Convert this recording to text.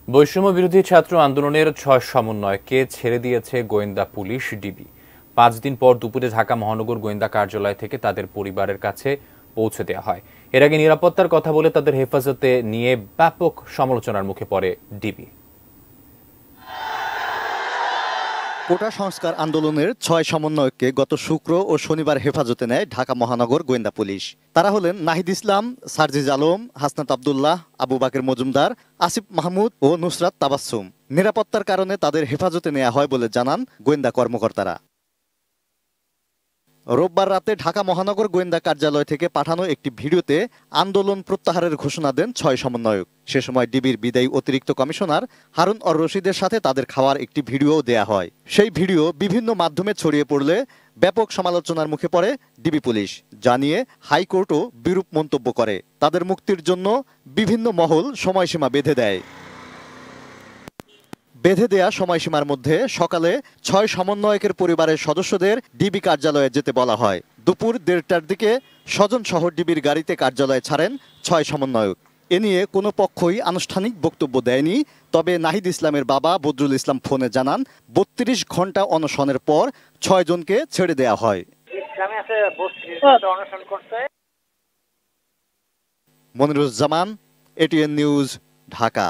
বৈষম্য বিরোধী ছাত্র আন্দোলনের ৬ সমন্বয়ককে ছেড়ে দিয়েছে গোয়েন্দা পুলিশ ডিবি। ৫ দিন পর দুপুরে ঢাকা মহানগর গোয়েন্দা কার্যালয় থেকে তাদের পরিবারের কাছে পৌঁছে দেওয়া হয়। এর আগে নিরাপত্তার কথা বলে তাদের হেফাজতে নিয়ে ব্যাপক সমালোচনার মুখে পড়ে ডিবি। কোটা সংস্কার আন্দোলনের ৬ সমন্বয়ককে গত শুক্র ও শনিবার হেফাজতে নেয় ঢাকা মহানগর গোয়েন্দা পুলিশ। তারা হলেন নাহিদ ইসলাম, সার্জিজ আলম, হাসনাত আব্দুল্লাহ, আবু বাকের মজুমদার, আসিফ মাহমুদ ও নুসরাত তাবাসসুম। নিরাপত্তার কারণে তাদের হেফাজতে নেওয়া হয় বলে জানান গোয়েন্দা কর্মকর্তারা। রোববার রাতে ঢাকা মহানগর গোয়েন্দা কার্যালয় থেকে পাঠানো একটি ভিডিওতে আন্দোলন প্রত্যাহারের ঘোষণা দেন ৬ সমন্বয়ক। সে সময় ডিবির বিদায়ী অতিরিক্ত কমিশনার হারুন অর রশিদের সাথে তাদের খাওয়ার একটি ভিডিও দেয়া হয়। সেই ভিডিও বিভিন্ন মাধ্যমে ছড়িয়ে পড়লে ব্যাপক সমালোচনার মুখে পড়ে ডিবি পুলিশ, জানিয়ে হাইকোর্টও বিরূপ মন্তব্য করে। তাদের মুক্তির জন্য বিভিন্ন মহল সময়সীমা বেঁধে দেয়। বেঁধে দেয়া সময়সীমার মধ্যে সকালে ৬ সমন্বয়কের পরিবারের সদস্যদের ডিবি কার্যালয়ে যেতে বলা হয়। দুপুর ১:৩০টার দিকে স্বজনসহ ডিবির গাড়িতে কার্যালয়ে ছাড়েন ৬ সমন্বয়ক। এ নিয়ে কোনো পক্ষই আনুষ্ঠানিক বক্তব্য দেয়নি। তবে নাহিদ ইসলামের বাবা বদরুল ইসলাম ফোনে জানান ৩২ ঘন্টা অনশনের পর ৬ জনকে ছেড়ে দেয়া হয়। Moniruzzaman, ATN news, Dhaka.